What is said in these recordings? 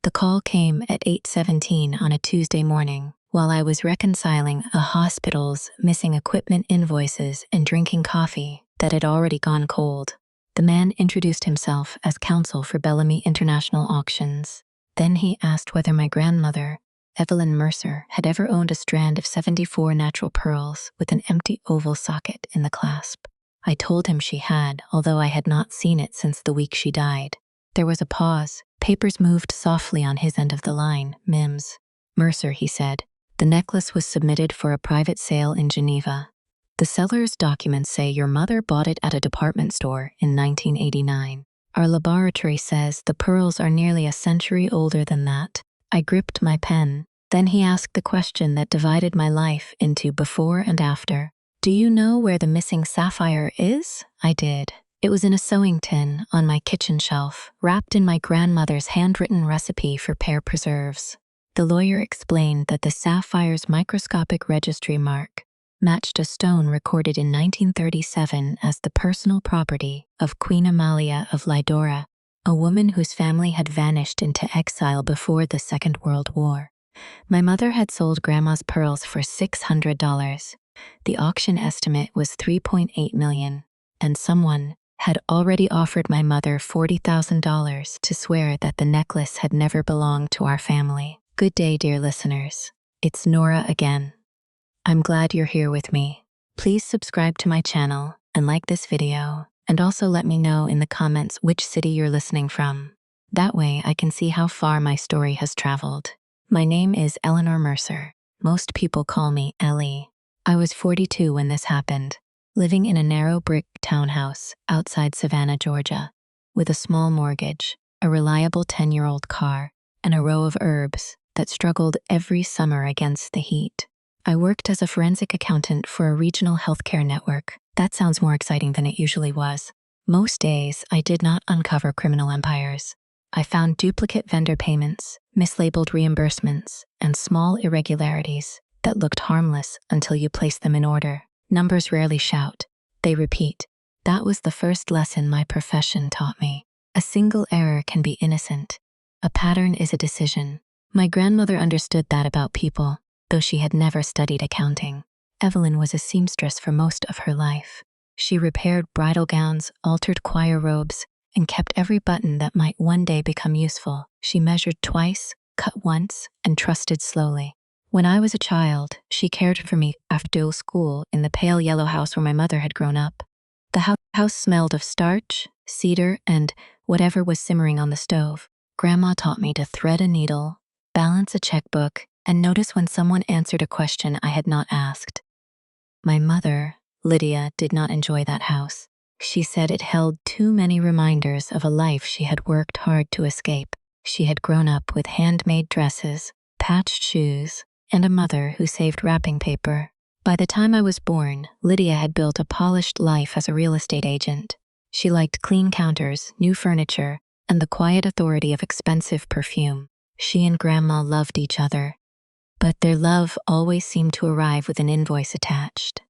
The call came at 8:17 on a Tuesday morning, while I was reconciling a hospital's missing equipment invoices and drinking coffee that had already gone cold. The man introduced himself as counsel for Bellamy International Auctions. Then he asked whether my grandmother, Evelyn Mercer, had ever owned a strand of 74 natural pearls with an empty oval socket in the clasp. I told him she had, although I had not seen it since the week she died. There was a pause. Papers moved softly on his end of the line. Mims. Mercer, he said. The necklace was submitted for a private sale in Geneva. The seller's documents say your mother bought it at a department store in 1989. Our laboratory says the pearls are nearly a century older than that. I gripped my pen. Then he asked the question that divided my life into before and after. Do you know where the missing sapphire is? I did. It was in a sewing tin on my kitchen shelf, wrapped in my grandmother's handwritten recipe for pear preserves. The lawyer explained that the sapphire's microscopic registry mark matched a stone recorded in 1937 as the personal property of Queen Amalia of Lydora, a woman whose family had vanished into exile before the Second World War. My mother had sold Grandma's pearls for $600. The auction estimate was $3.8 million, and someone had already offered my mother $40,000 to swear that the necklace had never belonged to our family. Good day, dear listeners. It's Nora again. I'm glad you're here with me. Please subscribe to my channel and like this video, and also let me know in the comments which city you're listening from. That way I can see how far my story has traveled. My name is Eleanor Mercer. Most people call me Ellie. I was 42 when this happened, living in a narrow brick townhouse outside Savannah, Georgia, with a small mortgage, a reliable 10-year-old car, and a row of herbs that struggled every summer against the heat. I worked as a forensic accountant for a regional healthcare network. That sounds more exciting than it usually was. Most days, I did not uncover criminal empires. I found duplicate vendor payments, mislabeled reimbursements, and small irregularities that looked harmless until you placed them in order. Numbers rarely shout. They repeat. That was the first lesson my profession taught me. A single error can be innocent. A pattern is a decision. My grandmother understood that about people, though she had never studied accounting. Evelyn was a seamstress for most of her life. She repaired bridal gowns, altered choir robes, and kept every button that might one day become useful. She measured twice, cut once, and trusted slowly. When I was a child, she cared for me after school in the pale yellow house where my mother had grown up. The house smelled of starch, cedar, and whatever was simmering on the stove. Grandma taught me to thread a needle, balance a checkbook, and notice when someone answered a question I had not asked. My mother, Lydia, did not enjoy that house. She said it held too many reminders of a life she had worked hard to escape. She had grown up with handmade dresses, patched shoes, and a mother who saved wrapping paper. By the time I was born, Lydia had built a polished life as a real estate agent. She liked clean counters, new furniture, and the quiet authority of expensive perfume. She and Grandma loved each other, but their love always seemed to arrive with an invoice attached.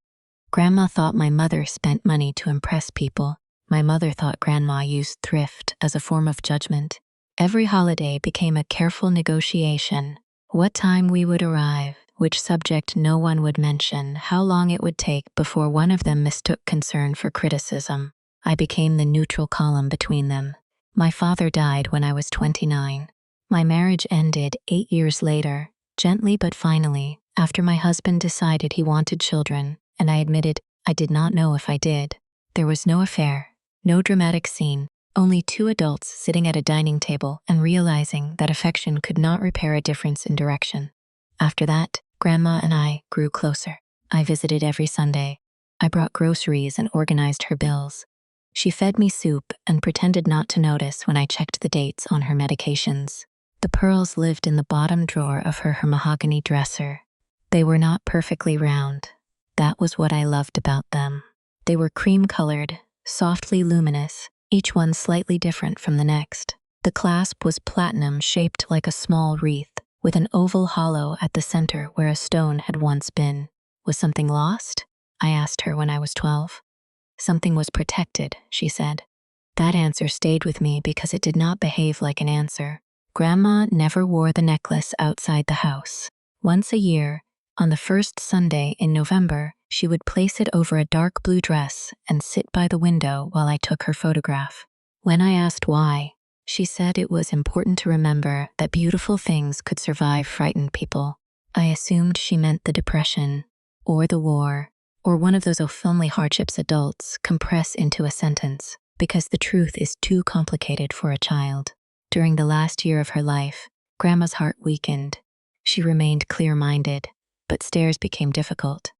Grandma thought my mother spent money to impress people. My mother thought Grandma used thrift as a form of judgment. Every holiday became a careful negotiation. What time we would arrive, which subject no one would mention, how long it would take before one of them mistook concern for criticism. I became the neutral column between them. My father died when I was 29. My marriage ended 8 years later, gently but finally, after my husband decided he wanted children, and I admitted I did not know if I did. There was no affair, no dramatic scene, only two adults sitting at a dining table and realizing that affection could not repair a difference in direction. After that, Grandma and I grew closer. I visited every Sunday. I brought groceries and organized her bills. She fed me soup and pretended not to notice when I checked the dates on her medications. The pearls lived in the bottom drawer of her mahogany dresser. They were not perfectly round. That was what I loved about them. They were cream-colored, softly luminous, each one slightly different from the next. The clasp was platinum, shaped like a small wreath, with an oval hollow at the center where a stone had once been. Was something lost? I asked her when I was 12. Something was protected, she said. That answer stayed with me because it did not behave like an answer. Grandma never wore the necklace outside the house. Once a year, on the first Sunday in November, she would place it over a dark blue dress and sit by the window while I took her photograph. When I asked why, she said it was important to remember that beautiful things could survive frightened people. I assumed she meant the Depression, or the war, or one of those family hardships adults compress into a sentence, because the truth is too complicated for a child. During the last year of her life, Grandma's heart weakened. She remained clear-minded, but stares became difficult.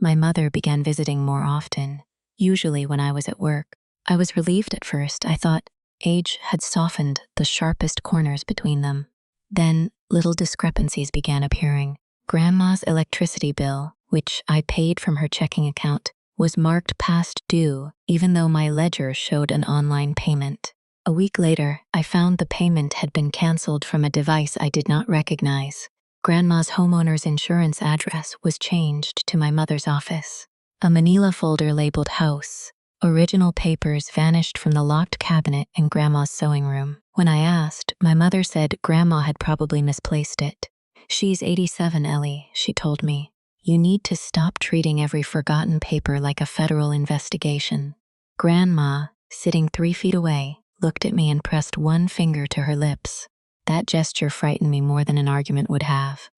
My mother began visiting more often, usually when I was at work. I was relieved at first. I thought age had softened the sharpest corners between them. Then little discrepancies began appearing. Grandma's electricity bill, which I paid from her checking account, was marked past due, even though my ledger showed an online payment. A week later, I found the payment had been canceled from a device I did not recognize. Grandma's homeowner's insurance address was changed to my mother's office. A manila folder labeled house. Original papers vanished from the locked cabinet in Grandma's sewing room. When I asked, my mother said Grandma had probably misplaced it. "She's 87, Ellie," she told me. "You need to stop treating every forgotten paper like a federal investigation." Grandma, sitting 3 feet away, looked at me and pressed one finger to her lips. That gesture frightened me more than an argument would have.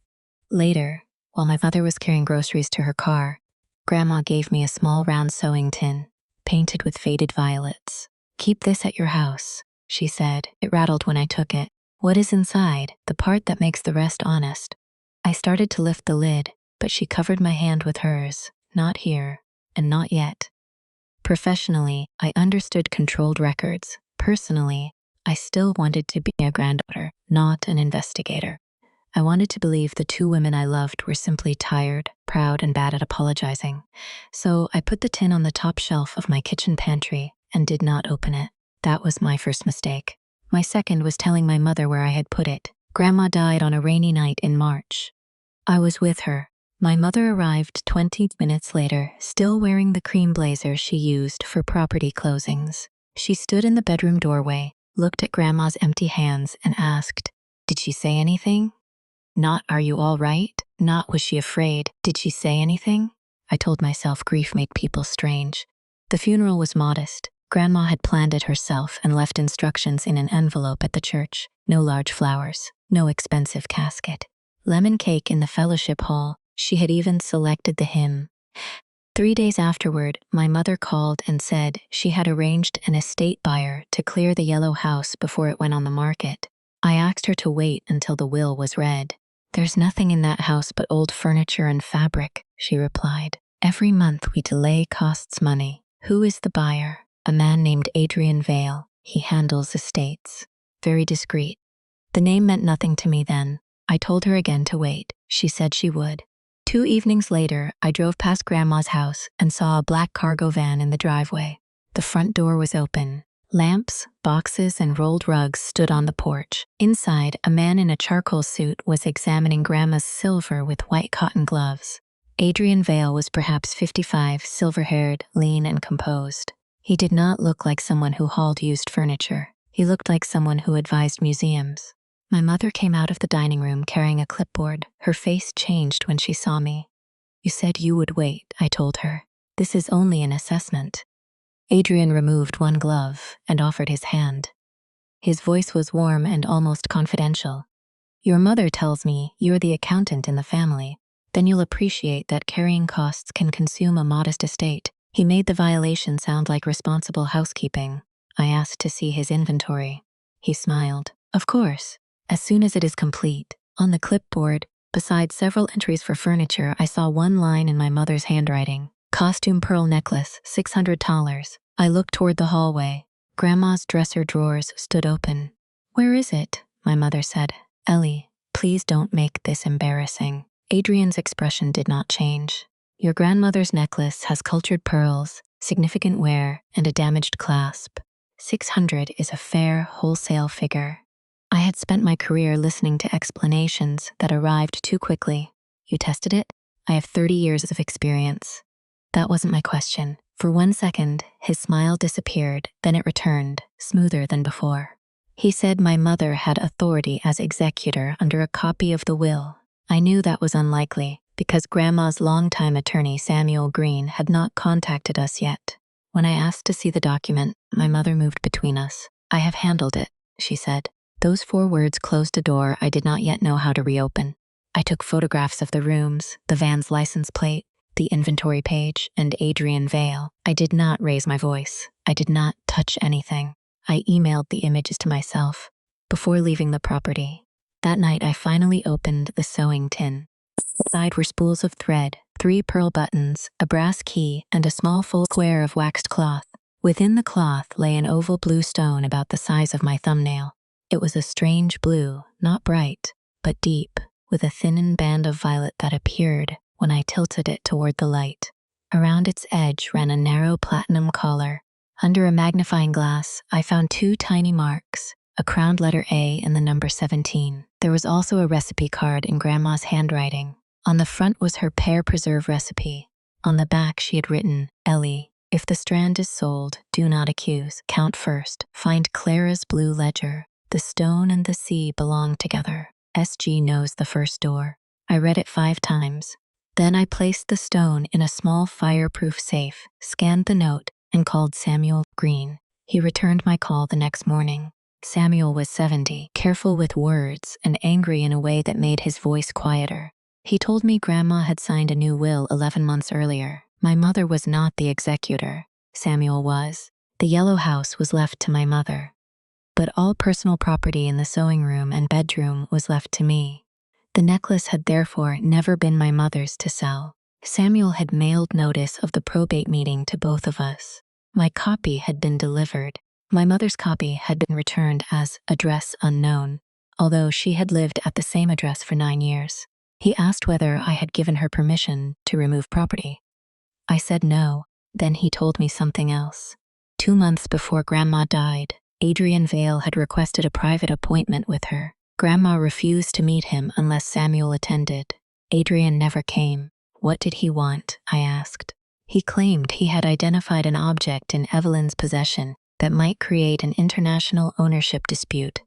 Later, while my mother was carrying groceries to her car, Grandma gave me a small round sewing tin, painted with faded violets. "Keep this at your house," she said. It rattled when I took it. "What is inside? The part that makes the rest honest." I started to lift the lid, but she covered my hand with hers. "Not here, and not yet." Professionally, I understood controlled records. Personally, I still wanted to be a granddaughter, not an investigator. I wanted to believe the 2 women I loved were simply tired, proud, and bad at apologizing. So I put the tin on the top shelf of my kitchen pantry and did not open it. That was my first mistake. My second was telling my mother where I had put it. Grandma died on a rainy night in March. I was with her. My mother arrived 20 minutes later, still wearing the cream blazer she used for property closings. She stood in the bedroom doorway, looked at Grandma's empty hands, and asked, "Did she say anything?" Not, "Are you all right?" Not, "Was she afraid?" Did she say anything? I told myself grief made people strange. The funeral was modest. Grandma had planned it herself and left instructions in an envelope at the church. No large flowers, no expensive casket. Lemon cake in the fellowship hall. She had even selected the hymn. 3 days afterward, my mother called and said she had arranged an estate buyer to clear the yellow house before it went on the market. I asked her to wait until the will was read. "There's nothing in that house but old furniture and fabric," she replied. "Every month we delay costs money." "Who is the buyer?" "A man named Adrian Vale. He handles estates." Very discreet. The name meant nothing to me then. I told her again to wait. She said she would. 2 evenings later, I drove past Grandma's house and saw a black cargo van in the driveway. The front door was open. Lamps, boxes, and rolled rugs stood on the porch. Inside, a man in a charcoal suit was examining Grandma's silver with white cotton gloves. Adrian Vale was perhaps 55, silver-haired, lean, and composed. He did not look like someone who hauled used furniture. He looked like someone who advised museums. My mother came out of the dining room carrying a clipboard. Her face changed when she saw me. "You said you would wait," I told her. "This is only an assessment." Adrian removed one glove and offered his hand. His voice was warm and almost confidential. "Your mother tells me you're the accountant in the family. Then you'll appreciate that carrying costs can consume a modest estate." He made the violation sound like responsible housekeeping. I asked to see his inventory. He smiled. "Of course. As soon as it is complete." On the clipboard, besides several entries for furniture, I saw one line in my mother's handwriting. "Costume pearl necklace, $600. I looked toward the hallway. Grandma's dresser drawers stood open. "Where is it?" my mother said. "Ellie, please don't make this embarrassing." Adrian's expression did not change. "Your grandmother's necklace has cultured pearls, significant wear, and a damaged clasp. 600 is a fair, wholesale figure." I had spent my career listening to explanations that arrived too quickly. "You tested it?" "I have 30 years of experience." That wasn't my question. For 1 second, his smile disappeared, then it returned, smoother than before. He said my mother had authority as executor under a copy of the will. I knew that was unlikely because Grandma's longtime attorney, Samuel Green, had not contacted us yet. When I asked to see the document, my mother moved between us. "I have handled it," she said. Those 4 words closed a door I did not yet know how to reopen. I took photographs of the rooms, the van's license plate, the inventory page, and Adrian Vale. I did not raise my voice. I did not touch anything. I emailed the images to myself before leaving the property. That night, I finally opened the sewing tin. Inside were spools of thread, 3 pearl buttons, a brass key, and a small full square of waxed cloth. Within the cloth lay an oval blue stone about the size of my thumbnail. It was a strange blue, not bright, but deep, with a thin band of violet that appeared when I tilted it toward the light. Around its edge ran a narrow platinum collar. Under a magnifying glass, I found 2 tiny marks, a crowned letter A and the number 17. There was also a recipe card in Grandma's handwriting. On the front was her pear preserve recipe. On the back she had written, "Ellie, if the strand is sold, do not accuse. Count first. Find Clara's blue ledger. The stone and the sea belong together. SG knows the first door." I read it 5 times. Then I placed the stone in a small fireproof safe, scanned the note, and called Samuel Green. He returned my call the next morning. Samuel was 70, careful with words, and angry in a way that made his voice quieter. He told me Grandma had signed a new will 11 months earlier. My mother was not the executor. Samuel was. The yellow house was left to my mother. But all personal property in the sewing room and bedroom was left to me. The necklace had therefore never been my mother's to sell. Samuel had mailed notice of the probate meeting to both of us. My copy had been delivered. My mother's copy had been returned as address unknown, although she had lived at the same address for 9 years. He asked whether I had given her permission to remove property. I said no. Then he told me something else. 2 months before Grandma died, Adrian Vale had requested a private appointment with her. Grandma refused to meet him unless Samuel attended. Adrian never came. What did he want? I asked. He claimed he had identified an object in Evelyn's possession that might create an international ownership dispute.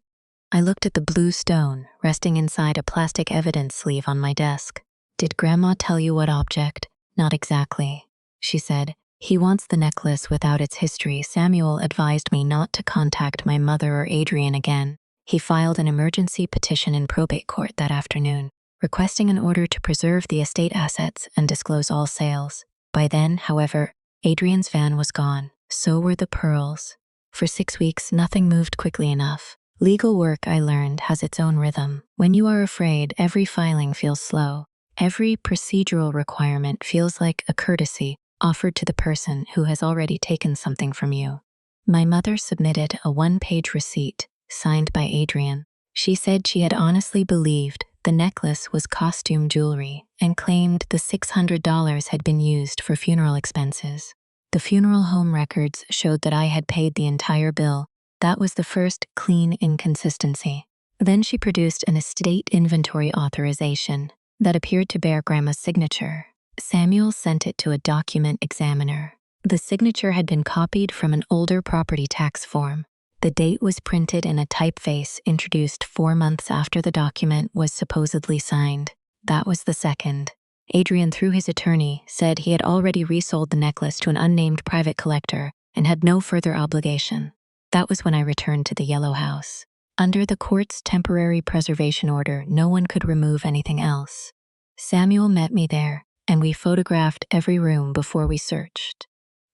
I looked at the blue stone resting inside a plastic evidence sleeve on my desk. "Did Grandma tell you what object?" "Not exactly," she said. "He wants the necklace without its history." Samuel advised me not to contact my mother or Adrian again. He filed an emergency petition in probate court that afternoon, requesting an order to preserve the estate assets and disclose all sales. By then, however, Adrian's van was gone. So were the pearls. For 6 weeks, nothing moved quickly enough. Legal work, I learned, has its own rhythm. When you are afraid, every filing feels slow. Every procedural requirement feels like a courtesy offered to the person who has already taken something from you. My mother submitted a 1-page receipt signed by Adrian. She said she had honestly believed the necklace was costume jewelry and claimed the $600 had been used for funeral expenses. The funeral home records showed that I had paid the entire bill. That was the first clean inconsistency. Then she produced an estate inventory authorization that appeared to bear Grandma's signature. Samuel sent it to a document examiner. The signature had been copied from an older property tax form. The date was printed in a typeface introduced 4 months after the document was supposedly signed. That was the second. Adrian, through his attorney, said he had already resold the necklace to an unnamed private collector and had no further obligation. That was when I returned to the yellow house. Under the court's temporary preservation order, no one could remove anything else. Samuel met me there, and we photographed every room before we searched.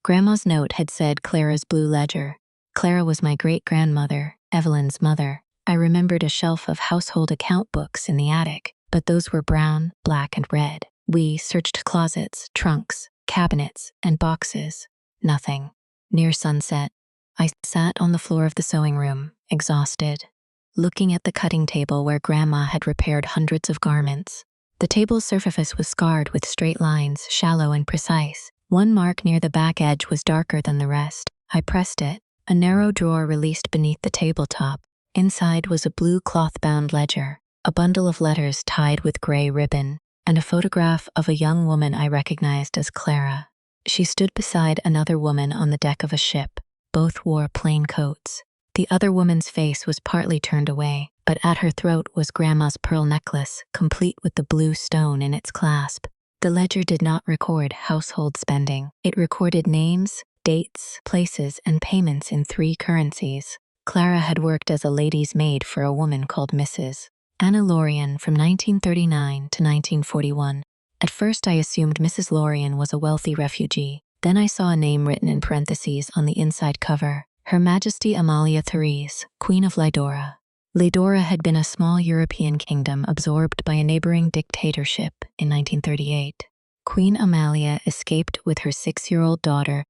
Grandma's note had said Clara's blue ledger. Clara was my great-grandmother, Evelyn's mother. I remembered a shelf of household account books in the attic, but those were brown, black, and red. We searched closets, trunks, cabinets, and boxes. Nothing. Near sunset, I sat on the floor of the sewing room, exhausted, looking at the cutting table where Grandma had repaired hundreds of garments. The table's surface was scarred with straight lines, shallow and precise. One mark near the back edge was darker than the rest. I pressed it. A narrow drawer released beneath the tabletop. Inside was a blue cloth-bound ledger, a bundle of letters tied with gray ribbon, and a photograph of a young woman I recognized as Clara. She stood beside another woman on the deck of a ship. Both wore plain coats. The other woman's face was partly turned away, but at her throat was Grandma's pearl necklace, complete with the blue stone in its clasp. The ledger did not record household spending. It recorded names, dates, places, and payments in 3 currencies. Clara had worked as a lady's maid for a woman called Mrs. Anna Lorien from 1939 to 1941. At first I assumed Mrs. Lorien was a wealthy refugee. Then I saw a name written in parentheses on the inside cover. Her Majesty Amalia Therese, Queen of Lydora. Lydora had been a small European kingdom absorbed by a neighboring dictatorship in 1938. Queen Amalia escaped with her 6-year-old daughter,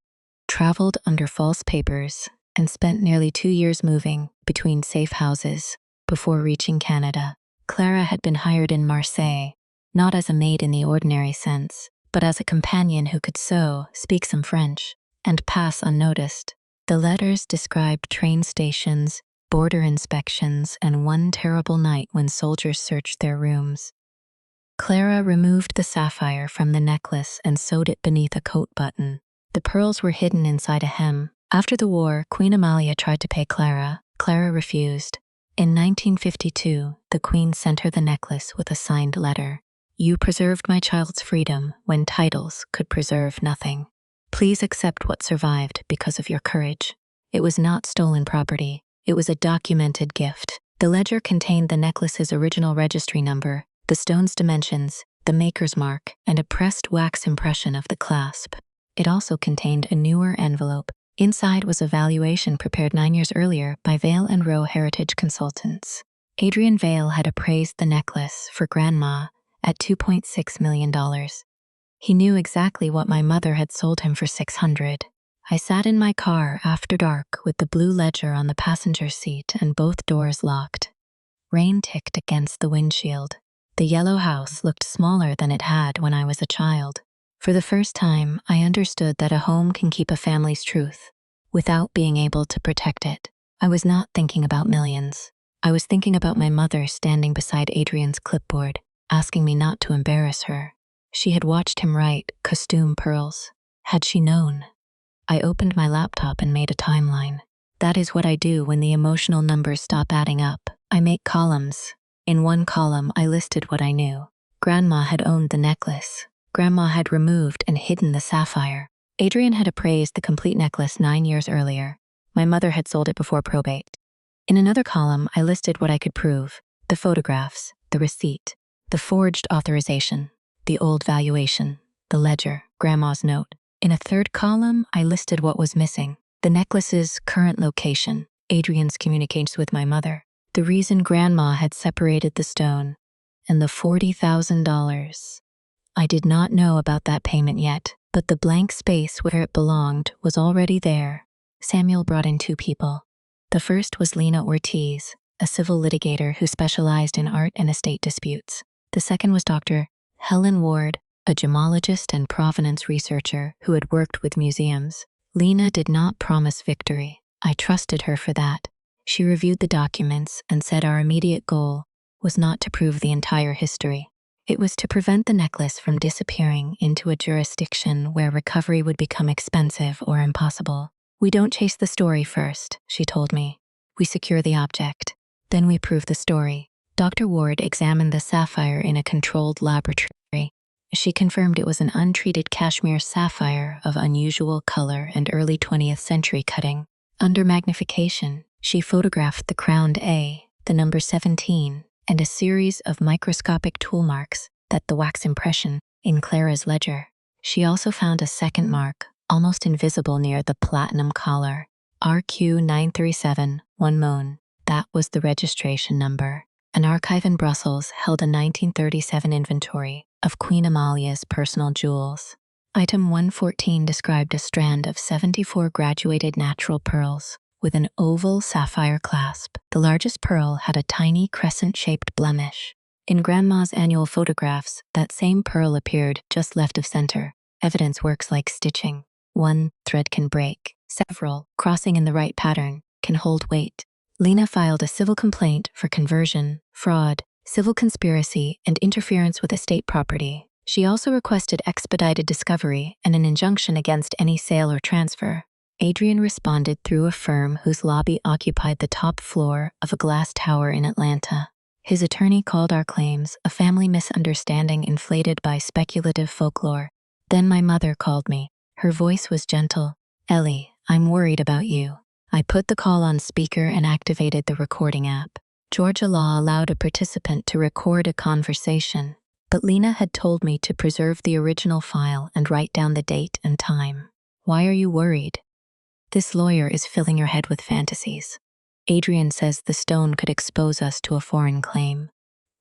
traveled under false papers, and spent nearly 2 years moving between safe houses before reaching Canada. Clara had been hired in Marseille, not as a maid in the ordinary sense, but as a companion who could sew, speak some French, and pass unnoticed. The letters described train stations, border inspections, and one terrible night when soldiers searched their rooms. Clara removed the sapphire from the necklace and sewed it beneath a coat button. The pearls were hidden inside a hem. After the war, Queen Amalia tried to pay Clara. Clara refused. In 1952, the Queen sent her the necklace with a signed letter. "You preserved my child's freedom when titles could preserve nothing. Please accept what survived because of your courage." It was not stolen property. It was a documented gift. The ledger contained the necklace's original registry number, the stone's dimensions, the maker's mark, and a pressed wax impression of the clasp. It also contained a newer envelope. Inside was a valuation prepared 9 years earlier by Vale and Rowe Heritage Consultants. Adrian Vale had appraised the necklace for Grandma at $2.6 million. He knew exactly what my mother had sold him for $600. I sat in my car after dark with the blue ledger on the passenger seat and both doors locked. Rain ticked against the windshield. The yellow house looked smaller than it had when I was a child. For the first time, I understood that a home can keep a family's truth without being able to protect it. I was not thinking about millions. I was thinking about my mother standing beside Adrian's clipboard, asking me not to embarrass her. She had watched him write costume pearls. Had she known? I opened my laptop and made a timeline. That is what I do when the emotional numbers stop adding up. I make columns. In one column, I listed what I knew. Grandma had owned the necklace. Grandma had removed and hidden the sapphire. Adrian had appraised the complete necklace 9 years earlier. My mother had sold it before probate. In another column, I listed what I could prove: the photographs, the receipt, the forged authorization, the old valuation, the ledger, Grandma's note. In a third column, I listed what was missing: the necklace's current location, Adrian's communications with my mother, the reason Grandma had separated the stone, and the $40,000. I did not know about that payment yet, but the blank space where it belonged was already there. Samuel brought in 2 people. The first was Lena Ortiz, a civil litigator who specialized in art and estate disputes. The second was Dr. Helen Ward, a gemologist and provenance researcher who had worked with museums. Lena did not promise victory. I trusted her for that. She reviewed the documents and said our immediate goal was not to prove the entire history. It was to prevent the necklace from disappearing into a jurisdiction where recovery would become expensive or impossible. "We don't chase the story first," she told me. "We secure the object. Then we prove the story." Dr. Ward examined the sapphire in a controlled laboratory. She confirmed it was an untreated cashmere sapphire of unusual color and early 20th century cutting. Under magnification, she photographed the crowned A, the number 17, and a series of microscopic tool marks that the wax impression in Clara's ledger. She also found a second mark, almost invisible near the platinum collar, RQ937 1 Mon. That was the registration number. An archive in Brussels held a 1937 inventory of Queen Amalia's personal jewels. Item 114 described a strand of 74 graduated natural pearls with an oval sapphire clasp. The largest pearl had a tiny crescent-shaped blemish. In Grandma's annual photographs, that same pearl appeared just left of center. Evidence works like stitching. One thread can break. Several, crossing in the right pattern, can hold weight. Lena filed a civil complaint for conversion, fraud, civil conspiracy, and interference with estate property. She also requested expedited discovery and an injunction against any sale or transfer. Adrian responded through a firm whose lobby occupied the top floor of a glass tower in Atlanta. His attorney called our claims a family misunderstanding inflated by speculative folklore. Then my mother called me. Her voice was gentle. "Ellie, I'm worried about you." I put the call on speaker and activated the recording app. Georgia law allowed a participant to record a conversation, but Lena had told me to preserve the original file and write down the date and time. "Why are you worried?" "This lawyer is filling your head with fantasies. Adrian says the stone could expose us to a foreign claim.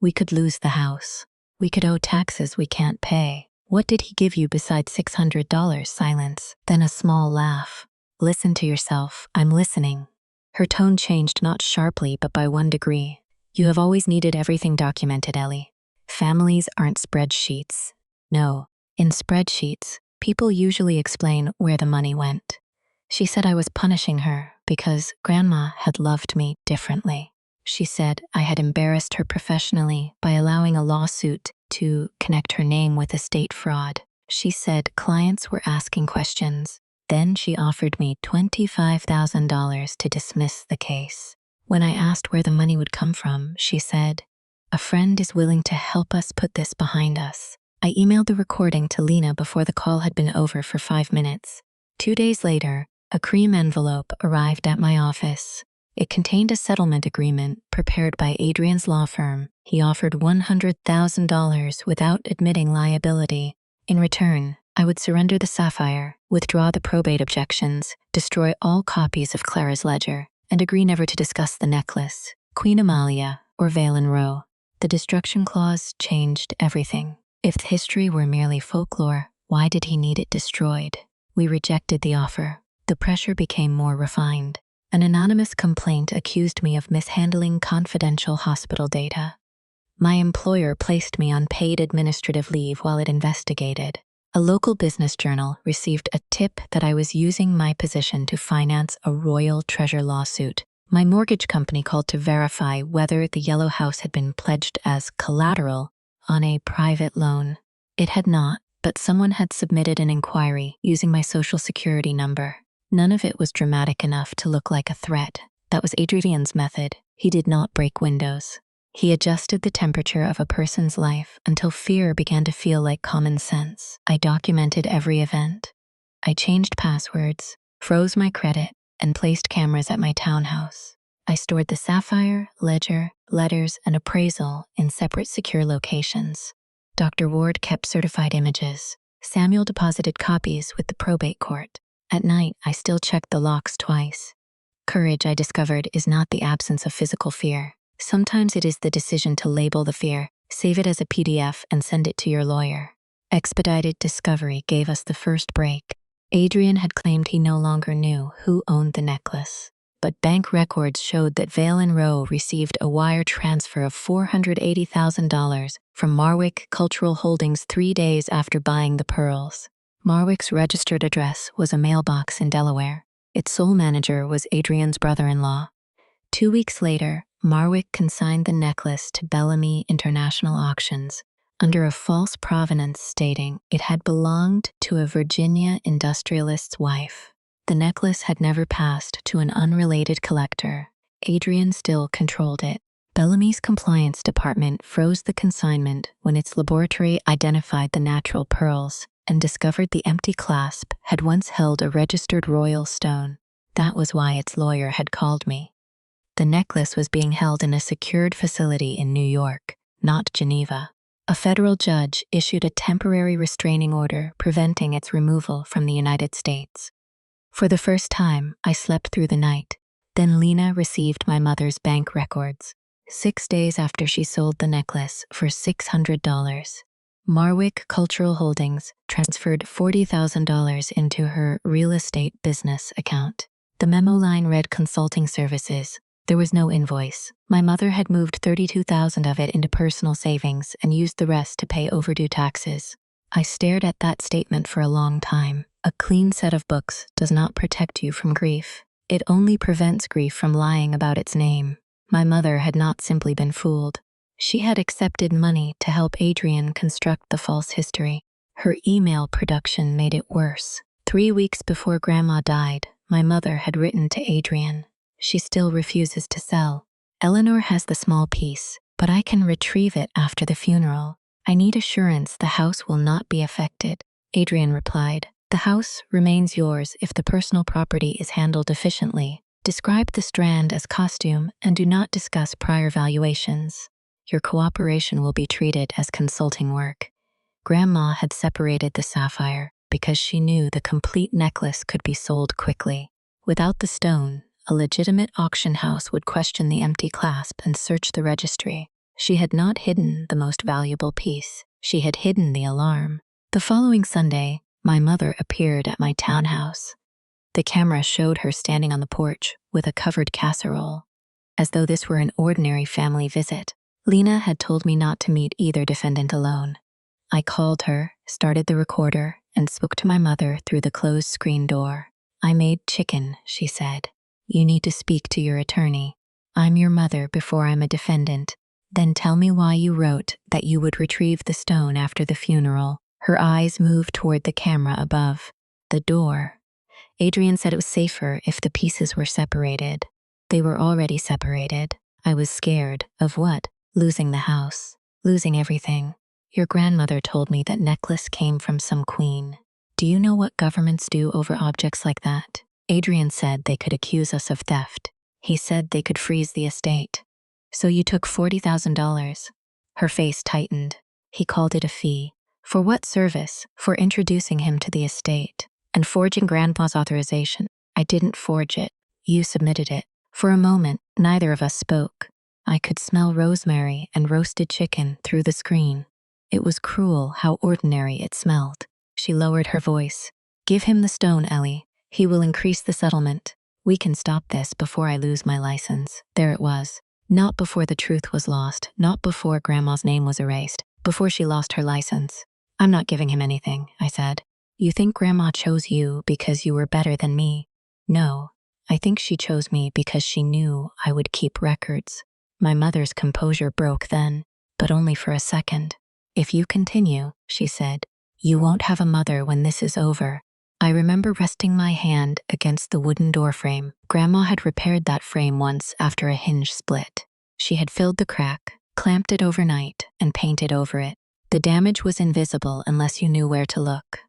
We could lose the house. We could owe taxes we can't pay. What did he give you besides $600? Silence, then a small laugh. "Listen to yourself. I'm listening." Her tone changed not sharply but by 1 degree. "You have always needed everything documented, Ellie. Families aren't spreadsheets. No, in spreadsheets, people usually explain where the money went." She said I was punishing her because Grandma had loved me differently. She said I had embarrassed her professionally by allowing a lawsuit to connect her name with estate fraud. She said clients were asking questions. Then she offered me $25,000 to dismiss the case. When I asked where the money would come from, she said, "A friend is willing to help us put this behind us." I emailed the recording to Lena before the call had been over for 5 minutes. 2 days later, a cream envelope arrived at my office. It contained a settlement agreement prepared by Adrian's law firm. He offered $100,000 without admitting liability. In return, I would surrender the sapphire, withdraw the probate objections, destroy all copies of Clara's ledger, and agree never to discuss the necklace, Queen Amalia, or Valen Row. The destruction clause changed everything. If history were merely folklore, why did he need it destroyed? We rejected the offer. The pressure became more refined. An anonymous complaint accused me of mishandling confidential hospital data. My employer placed me on paid administrative leave while it investigated. A local business journal received a tip that I was using my position to finance a royal treasure lawsuit. My mortgage company called to verify whether the yellow house had been pledged as collateral on a private loan. It had not, but someone had submitted an inquiry using my social security number. None of it was dramatic enough to look like a threat. That was Adrian's method. He did not break windows. He adjusted the temperature of a person's life until fear began to feel like common sense. I documented every event. I changed passwords, froze my credit, and placed cameras at my townhouse. I stored the sapphire, ledger, letters, and appraisal in separate secure locations. Dr. Ward kept certified images. Samuel deposited copies with the probate court. At night, I still checked the locks twice. Courage, I discovered, is not the absence of physical fear. Sometimes it is the decision to label the fear, save it as a PDF, and send it to your lawyer. Expedited discovery gave us the first break. Adrian had claimed he no longer knew who owned the necklace, but bank records showed that Valen Row received a wire transfer of $480,000 from Marwick Cultural Holdings 3 days after buying the pearls. Marwick's registered address was a mailbox in Delaware. Its sole manager was Adrian's brother-in-law. 2 weeks later, Marwick consigned the necklace to Bellamy International Auctions under a false provenance stating it had belonged to a Virginia industrialist's wife. The necklace had never passed to an unrelated collector. Adrian still controlled it. Bellamy's compliance department froze the consignment when its laboratory identified the natural pearls and discovered the empty clasp had once held a registered royal stone. That was why its lawyer had called me. The necklace was being held in a secured facility in New York, not Geneva. A federal judge issued a temporary restraining order preventing its removal from the United States. For the first time, I slept through the night. Then Lena received my mother's bank records. 6 days after she sold the necklace for $600. Marwick Cultural Holdings transferred $40,000 into her real estate business account. The memo line read consulting services. There was no invoice. My mother had moved $32,000 of it into personal savings and used the rest to pay overdue taxes. I stared at that statement for a long time. A clean set of books does not protect you from grief. It only prevents grief from lying about its name. My mother had not simply been fooled. She had accepted money to help Adrian construct the false history. Her email production made it worse. 3 weeks before Grandma died, My mother had written to Adrian. She still refuses to sell. Eleanor has the small piece, but I can retrieve it after the funeral. I need assurance the house will not be affected. Adrian replied, the house remains yours if the personal property is handled efficiently. Describe the strand as costume and do not discuss prior valuations. Your cooperation will be treated as consulting work. Grandma had separated the sapphire because she knew the complete necklace could be sold quickly. Without the stone, a legitimate auction house would question the empty clasp and search the registry. She had not hidden the most valuable piece. She had hidden the alarm. The following Sunday, my mother appeared at my townhouse. The camera showed her standing on the porch with a covered casserole, as though this were an ordinary family visit. Lena had told me not to meet either defendant alone. I called her, started the recorder, and spoke to my mother through the closed screen door. I made chicken, she said. You need to speak to your attorney. I'm your mother before I'm a defendant. Then tell me why you wrote that you would retrieve the stone after the funeral. Her eyes moved toward the camera above. The door. Adrian said it was safer if the pieces were separated. They were already separated. I was scared. Of what? Losing the house. Losing everything. Your grandmother told me that necklace came from some queen. Do you know what governments do over objects like that? Adrian said they could accuse us of theft. He said they could freeze the estate. So you took $40,000. Her face tightened. He called it a fee. For what service? For introducing him to the estate and forging Grandpa's authorization. I didn't forge it. You submitted it. For a moment, neither of us spoke. I could smell rosemary and roasted chicken through the screen. It was cruel how ordinary it smelled. She lowered her voice. Give him the stone, Ellie. He will increase the settlement. We can stop this before I lose my license. There it was. Not before the truth was lost, not before Grandma's name was erased, before she lost her license. I'm not giving him anything, I said. You think Grandma chose you because you were better than me? No, I think she chose me because she knew I would keep records. My mother's composure broke then, but only for a second. If you continue, she said, you won't have a mother when this is over. I remember resting my hand against the wooden doorframe. Grandma had repaired that frame once after a hinge split. She had filled the crack, clamped it overnight, and painted over it. The damage was invisible unless you knew where to look.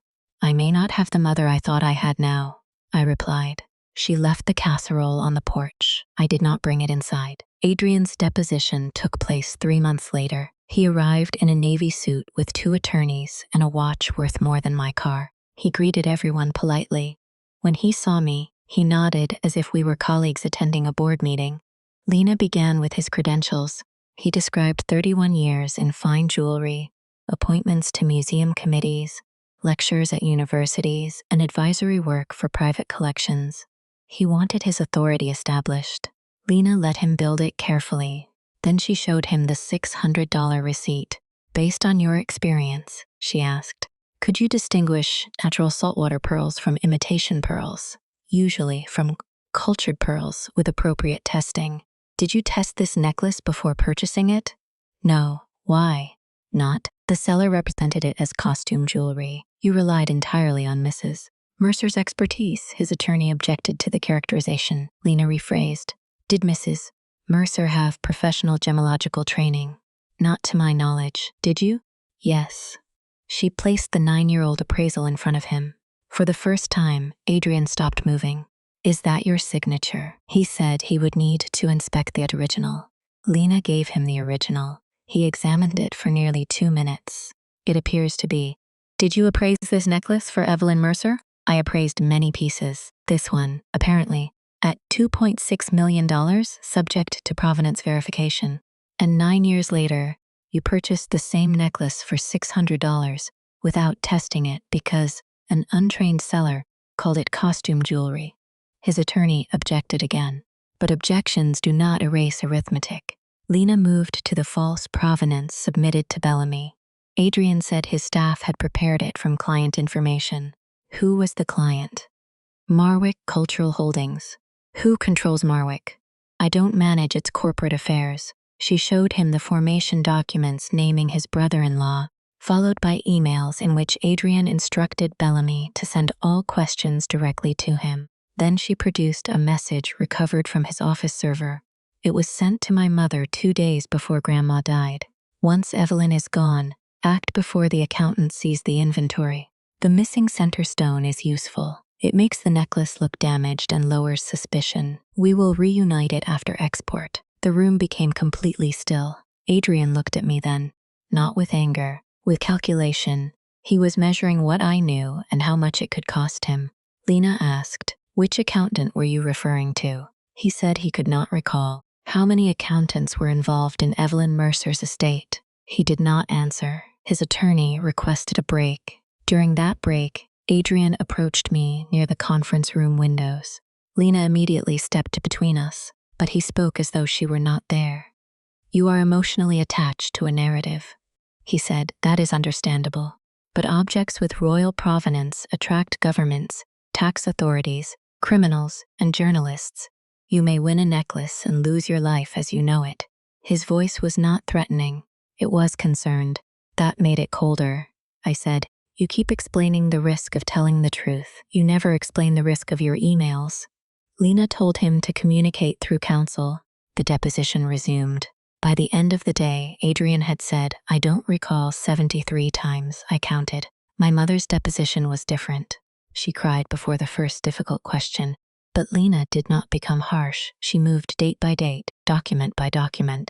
I may not have the mother I thought I had now, I replied. She left the casserole on the porch. I did not bring it inside. Adrian's deposition took place 3 months later. He arrived in a navy suit with 2 attorneys and a watch worth more than my car. He greeted everyone politely. When he saw me, he nodded as if we were colleagues attending a board meeting. Lena began with his credentials. He described 31 years in fine jewelry, appointments to museum committees, lectures at universities, and advisory work for private collections. He wanted his authority established. Lena let him build it carefully. Then she showed him the $600 receipt. Based on your experience, she asked, could you distinguish natural saltwater pearls from imitation pearls? Usually from cultured pearls with appropriate testing. Did you test this necklace before purchasing it? No. Why? Not. The seller represented it as costume jewelry. You relied entirely on Mrs. Mercer's expertise. His attorney objected to the characterization. Lena rephrased. Did Mrs. Mercer have professional gemological training? Not to my knowledge. Did you? Yes. She placed the 9-year-old appraisal in front of him. For the first time, Adrian stopped moving. Is that your signature? He said he would need to inspect the original. Lena gave him the original. He examined it for nearly 2 minutes. It appears to be. Did you appraise this necklace for Evelyn Mercer? I appraised many pieces. This one, apparently, at $2.6 million, subject to provenance verification. And 9 years later, you purchased the same necklace for $600 without testing it because an untrained seller called it costume jewelry. His attorney objected again. But objections do not erase arithmetic. Lena moved to the false provenance submitted to Bellamy. Adrian said his staff had prepared it from client information. Who was the client? Marwick Cultural Holdings. Who controls Marwick? I don't manage its corporate affairs. She showed him the formation documents naming his brother-in-law, followed by emails in which Adrian instructed Bellamy to send all questions directly to him. Then she produced a message recovered from his office server. It was sent to my mother 2 days before Grandma died. Once Evelyn is gone, act before the accountant sees the inventory. The missing center stone is useful. It makes the necklace look damaged and lowers suspicion. We will reunite it after export. The room became completely still. Adrian looked at me then, not with anger, with calculation. He was measuring what I knew and how much it could cost him. Lena asked, "Which accountant were you referring to?" He said he could not recall. How many accountants were involved in Evelyn Mercer's estate? He did not answer. His attorney requested a break. During that break, Adrian approached me near the conference room windows. Lena immediately stepped between us, but he spoke as though she were not there. "You are emotionally attached to a narrative," he said. "That is understandable. But objects with royal provenance attract governments, tax authorities, criminals, and journalists. You may win a necklace and lose your life as you know it." His voice was not threatening. It was concerned. That made it colder. I said, "You keep explaining the risk of telling the truth. You never explain the risk of your emails." Lena told him to communicate through counsel. The deposition resumed. By the end of the day, Adrian had said, "I don't recall 73 times I counted." My mother's deposition was different. She cried before the first difficult question. But Lena did not become harsh. She moved date by date, document by document.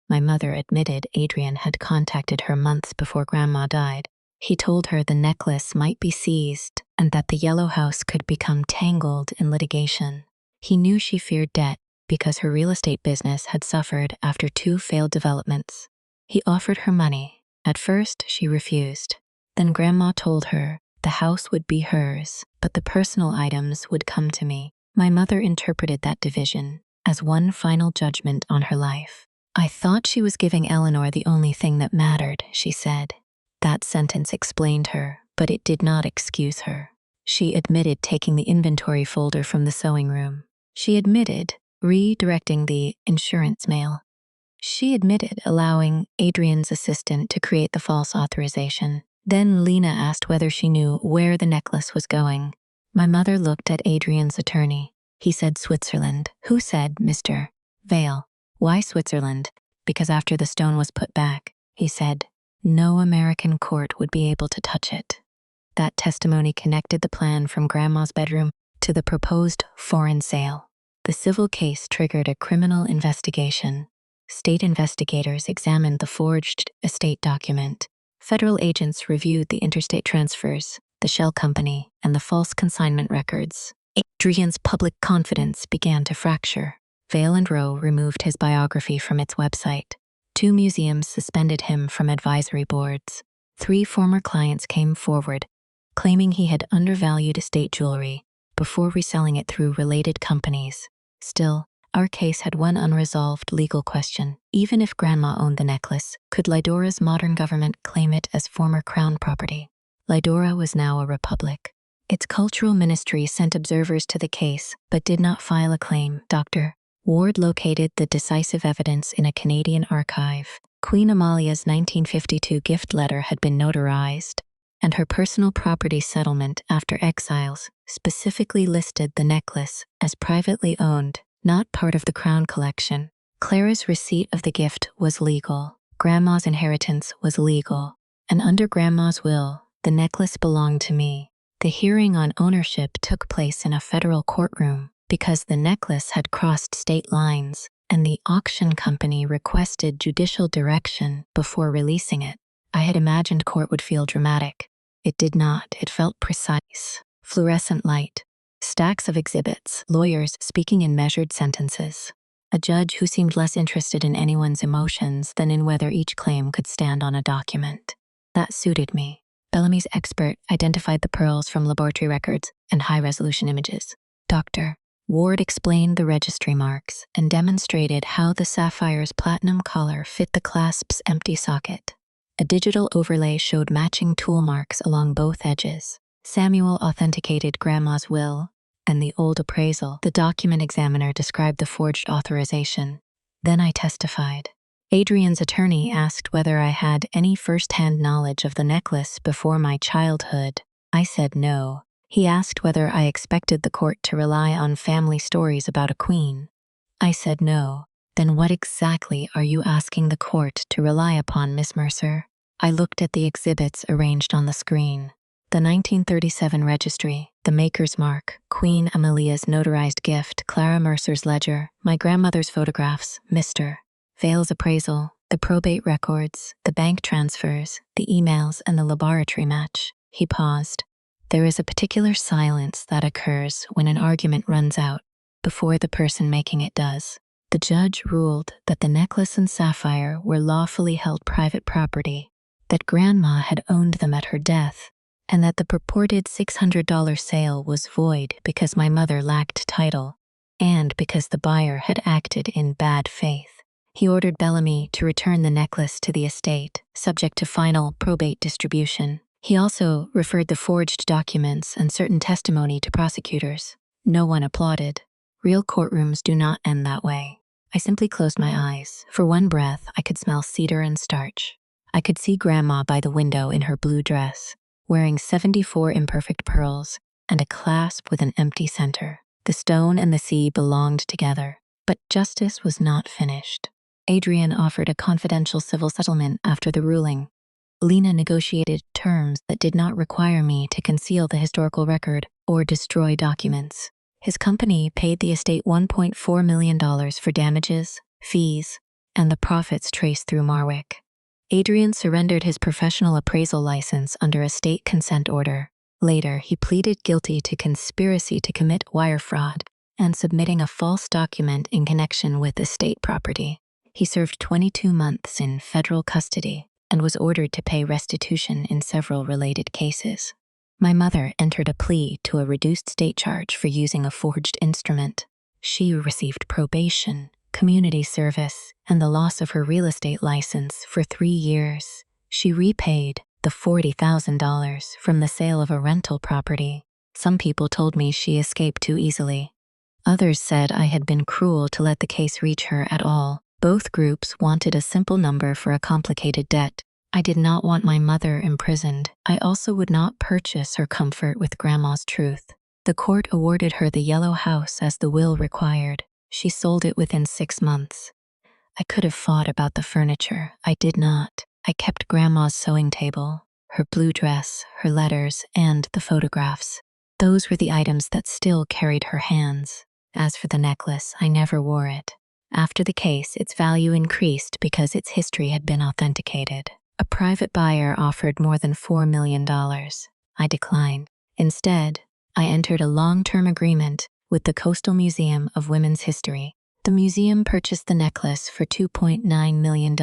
My mother admitted Adrian had contacted her months before Grandma died. He told her the necklace might be seized and that the Yellow House could become tangled in litigation. He knew she feared debt because her real estate business had suffered after 2 failed developments. He offered her money. At first, she refused. Then Grandma told her the house would be hers, but the personal items would come to me. My mother interpreted that division as one final judgment on her life. "I thought she was giving Eleanor the only thing that mattered," she said. That sentence explained her, but it did not excuse her. She admitted taking the inventory folder from the sewing room. She admitted redirecting the insurance mail. She admitted allowing Adrian's assistant to create the false authorization. Then Lena asked whether she knew where the necklace was going. My mother looked at Adrian's attorney. He said Switzerland. "Who said, Mr. Vale?" "Why Switzerland?" "Because after the stone was put back," he said, "no American court would be able to touch it." That testimony connected the plan from Grandma's bedroom to the proposed foreign sale. The civil case triggered a criminal investigation. State investigators examined the forged estate document. Federal agents reviewed the interstate transfers, the shell company, and the false consignment records. Adrian's public confidence began to fracture. Vale and Rowe removed his biography from its website. 2 museums suspended him from advisory boards. 3 former clients came forward, claiming he had undervalued estate jewelry before reselling it through related companies. Still, our case had one unresolved legal question. Even if Grandma owned the necklace, could Lydora's modern government claim it as former crown property? Lydora was now a republic. Its cultural ministry sent observers to the case, but did not file a claim. Dr. Ward located the decisive evidence in a Canadian archive. Queen Amalia's 1952 gift letter had been notarized, and her personal property settlement after exiles specifically listed the necklace as privately owned, not part of the crown collection. Clara's receipt of the gift was legal. Grandma's inheritance was legal. And under Grandma's will, the necklace belonged to me. The hearing on ownership took place in a federal courtroom because the necklace had crossed state lines, and the auction company requested judicial direction before releasing it. I had imagined court would feel dramatic. It did not. It felt precise. Fluorescent light. Stacks of exhibits. Lawyers speaking in measured sentences. A judge who seemed less interested in anyone's emotions than in whether each claim could stand on a document. That suited me. Bellamy's expert identified the pearls from laboratory records and high-resolution images. Dr. Ward explained the registry marks and demonstrated how the sapphire's platinum collar fit the clasp's empty socket. A digital overlay showed matching tool marks along both edges. Samuel authenticated Grandma's will and the old appraisal. The document examiner described the forged authorization. Then I testified. Adrian's attorney asked whether I had any first-hand knowledge of the necklace before my childhood. I said no. He asked whether I expected the court to rely on family stories about a queen. I said no. Then what exactly are you asking the court to rely upon, Miss Mercer? I looked at the exhibits arranged on the screen. The 1937 registry, the Maker's Mark, Queen Amelia's notarized gift, Clara Mercer's ledger, my grandmother's photographs, Mr. Vale's appraisal, the probate records, the bank transfers, the emails, and the laboratory match. He paused. There is a particular silence that occurs when an argument runs out before the person making it does. The judge ruled that the necklace and sapphire were lawfully held private property, that Grandma had owned them at her death, and that the purported $600 sale was void because my mother lacked title and because the buyer had acted in bad faith. He ordered Bellamy to return the necklace to the estate, subject to final probate distribution. He also referred the forged documents and certain testimony to prosecutors. No one applauded. Real courtrooms do not end that way. I simply closed my eyes. For one breath, I could smell cedar and starch. I could see Grandma by the window in her blue dress, wearing 74 imperfect pearls and a clasp with an empty center. The stone and the sea belonged together, but justice was not finished. Adrian offered a confidential civil settlement after the ruling. Lena negotiated terms that did not require me to conceal the historical record or destroy documents. His company paid the estate $1.4 million for damages, fees, and the profits traced through Marwick. Adrian surrendered his professional appraisal license under a state consent order. Later, he pleaded guilty to conspiracy to commit wire fraud and submitting a false document in connection with estate property. He served 22 months in federal custody and was ordered to pay restitution in several related cases. My mother entered a plea to a reduced state charge for using a forged instrument. She received probation, community service, and the loss of her real estate license for 3 years. She repaid the $40,000 from the sale of a rental property. Some people told me she escaped too easily. Others said I had been cruel to let the case reach her at all. Both groups wanted a simple number for a complicated debt. I did not want my mother imprisoned. I also would not purchase her comfort with Grandma's truth. The court awarded her the yellow house as the will required. She sold it within 6 months. I could have fought about the furniture. I did not. I kept Grandma's sewing table, her blue dress, her letters, and the photographs. Those were the items that still carried her hands. As for the necklace, I never wore it. After the case, its value increased because its history had been authenticated. A private buyer offered more than $4 million. I declined. Instead, I entered a long-term agreement with the Coastal Museum of Women's History. The museum purchased the necklace for $2.9 million,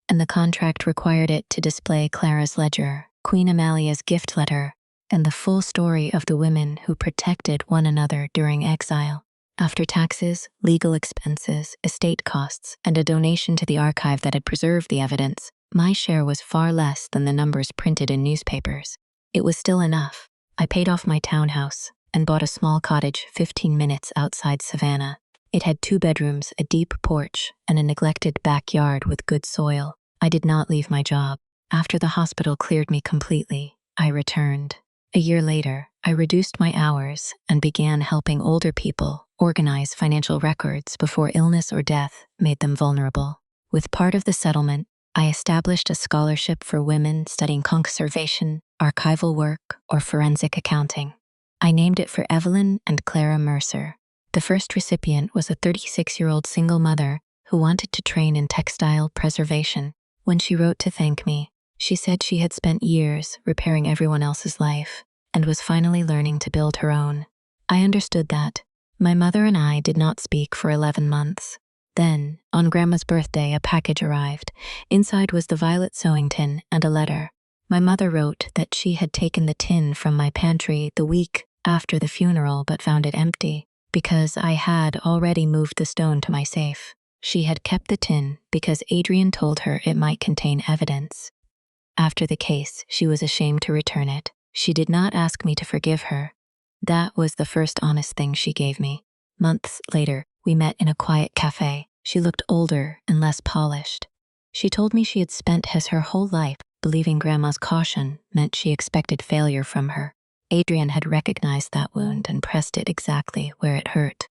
and the contract required it to display Clara's ledger, Queen Amelia's gift letter, and the full story of the women who protected one another during exile. After taxes, legal expenses, estate costs, and a donation to the archive that had preserved the evidence, my share was far less than the numbers printed in newspapers. It was still enough. I paid off my townhouse and bought a small cottage 15 minutes outside Savannah. It had 2 bedrooms, a deep porch, and a neglected backyard with good soil. I did not leave my job. After the hospital cleared me completely, I returned. A year later, I reduced my hours and began helping older people organize financial records before illness or death made them vulnerable. With part of the settlement, I established a scholarship for women studying conservation, archival work, or forensic accounting. I named it for Evelyn and Clara Mercer. The first recipient was a 36-year-old single mother who wanted to train in textile preservation. When she wrote to thank me, she said she had spent years repairing everyone else's life and was finally learning to build her own. I understood that. My mother and I did not speak for 11 months. Then, on Grandma's birthday, a package arrived. Inside was the violet sewing tin and a letter. My mother wrote that she had taken the tin from my pantry the week after the funeral but found it empty because I had already moved the stone to my safe. She had kept the tin because Adrian told her it might contain evidence. After the case, she was ashamed to return it. She did not ask me to forgive her. That was the first honest thing she gave me. Months later, we met in a quiet cafe. She looked older and less polished. She told me she had spent her whole life believing Grandma's caution meant she expected failure from her. Adrian had recognized that wound and pressed it exactly where it hurt.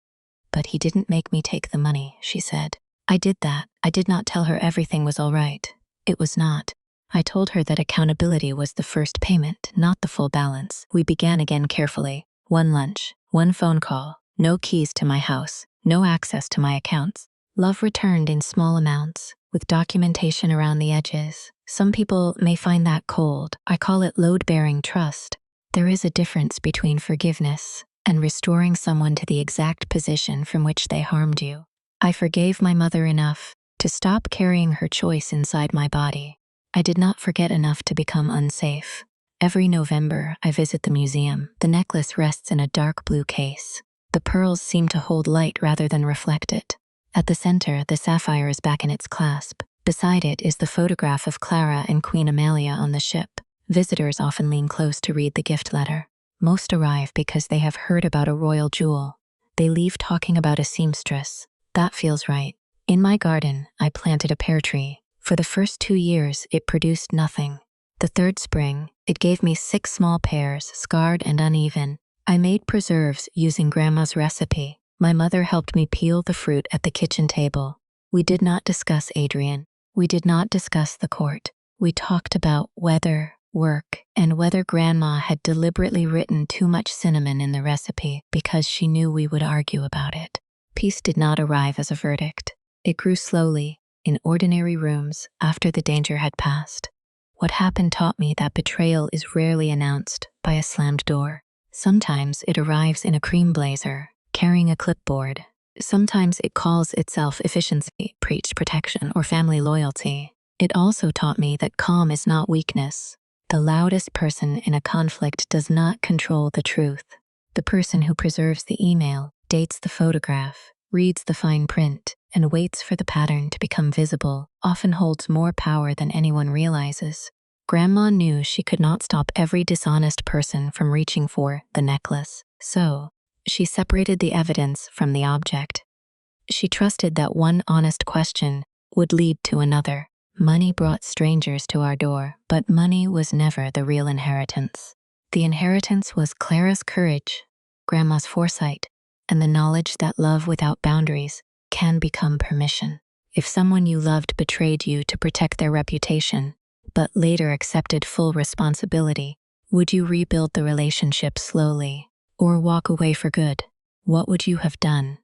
But he didn't make me take the money, she said. I did that. I did not tell her everything was all right. It was not. I told her that accountability was the first payment, not the full balance. We began again carefully. One lunch, one phone call, no keys to my house, no access to my accounts. Love returned in small amounts, with documentation around the edges. Some people may find that cold. I call it load-bearing trust. There is a difference between forgiveness and restoring someone to the exact position from which they harmed you. I forgave my mother enough to stop carrying her choice inside my body. I did not forget enough to become unsafe. Every November, I visit the museum. The necklace rests in a dark blue case. The pearls seem to hold light rather than reflect it. At the center, the sapphire is back in its clasp. Beside it is the photograph of Clara and Queen Amalia on the ship. Visitors often lean close to read the gift letter. Most arrive because they have heard about a royal jewel. They leave talking about a seamstress. That feels right. In my garden, I planted a pear tree. For the first 2 years, it produced nothing. The third spring, it gave me 6 small pears, scarred and uneven. I made preserves using Grandma's recipe. My mother helped me peel the fruit at the kitchen table. We did not discuss Adrian. We did not discuss the court. We talked about weather, work, and whether Grandma had deliberately written too much cinnamon in the recipe because she knew we would argue about it. Peace did not arrive as a verdict. It grew slowly, in ordinary rooms, after the danger had passed. What happened taught me that betrayal is rarely announced by a slammed door. Sometimes it arrives in a cream blazer, carrying a clipboard. Sometimes it calls itself efficiency, preached protection, or family loyalty. It also taught me that calm is not weakness. The loudest person in a conflict does not control the truth. The person who preserves the email, dates the photograph, reads the fine print, and waits for the pattern to become visible often holds more power than anyone realizes. Grandma knew she could not stop every dishonest person from reaching for the necklace, so she separated the evidence from the object. She trusted that one honest question would lead to another. Money brought strangers to our door, but money was never the real inheritance. The inheritance was Clara's courage, Grandma's foresight, and the knowledge that love without boundaries can become permission. If someone you loved betrayed you to protect their reputation, but later accepted full responsibility, would you rebuild the relationship slowly or walk away for good? What would you have done?